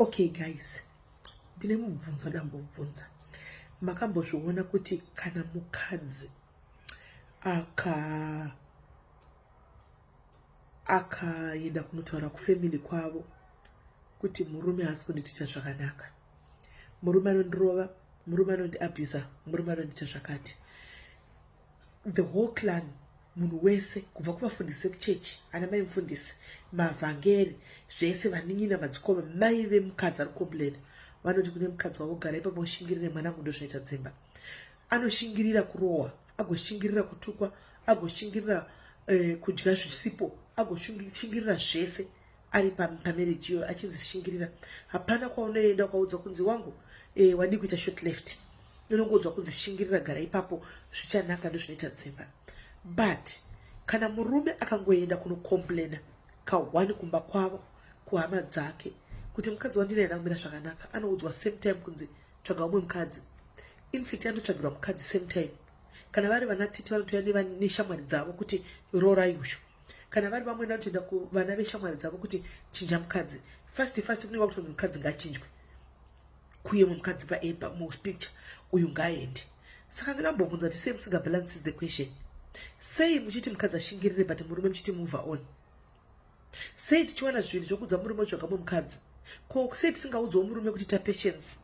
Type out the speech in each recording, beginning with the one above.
Okay guys, ndine mubvunzo ndambobvunza. Makambozviona kuti kana mukadzi akaenda kunotaura kufamily kwavo kuti murume haasi kundiita zvakanaka, murume anondirova, murume anondiabhusa, murume anondiita zvakati, the whole clan, munhu wese kubva kuvafundisi vekuchechi, ana mai mufundisi, mavhangeri, zvese vanin'ina, madzikoma, mai vemukadzi ari kukomplaina vanoti kune mukadzi wavo gara ipapo ushingirire mwanangu ndozvinoita dzimba. Anoshingirira kurohwa, agoshingirira kutukwa, agoshingirira kudya zvisipo, agoshingirira zvese ari pamarriage iyo achizishingirira. Hapana kwaunoenda ukaudza kunzi wangu wadi kuita short left, unongoudzwa kunzi shingirira gara ipapo zvichanaka ndozvinoita dzimba. But kana murume akangoenda kunokomplaina kawani kumba kwavo kuhama dzake kuti mukadzi wandinaenda kumira zvakanaka, anoudzwa same time kunzi tsvaga umwe mukadzi. In fact anotsvagirwa mukadzi same time. Kana vari vanatiti vanotoenda neshamwari dzavo kuti rorai ushu. Kana vari vamwe vanotoenda kuvana veshamwari dzavo kuti chinja mukadzi. First kunenge kutonzi mukadzi ngachinjwe, kuye mukadzi mupicture uyu ngaaende. Saka ndinambobvunza kuti sei musingabalances the question. Sei muchiti mukadzi ashingirire but murume muchiti move on? Sei tichiwana zvinhu zvokudza murume tsvaga mumwe mukadzi? Ko sei tisingaudzawo murume kuti ta patience?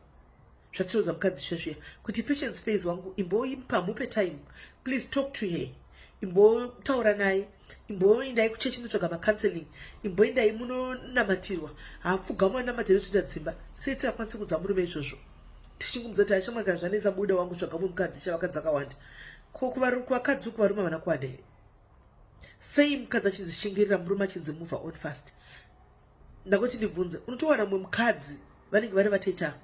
Zvatinoudza mukadzi zvizviya kuti patience pays wangu, imboipa mupe time, please talk to her, imbotaura naye, imboendai kuchechi mutsvaga macounseling, imboendai munonamatirwa. Hapfuga munonamatirwa zvinoita dzimba. Sei tisingakwanisi kuudza murume izvozvo? Tichingumudza kuti ashamwari zvanetsa buda wangu tsvaga mumwe mukadzi, chavakadzi akawanda. Ko kuvakadzi uku varume havana kuwanda here? Sei mukadzi achinzishingirira murume achinzi move on fast? Ndakoti ndibvunze, unotowana mumwe mukadzi vanenge vari vateta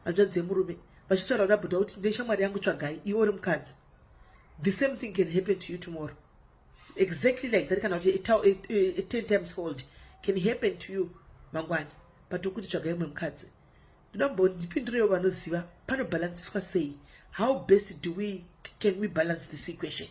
hanzvadzi yemurume vachitaura kuna bhudha kuti ndeshamwari yangu tsvagai, iwe uri mukadzi. The same thing can happen to you tomorrow. Exactly like that, kana kuti 10 times fold can happen to you mangwani. But ukuti tsvagai mumwe mukadzi. Ndipindureiwo vanoziva panobalansiswa sei. How best can we balance this equation?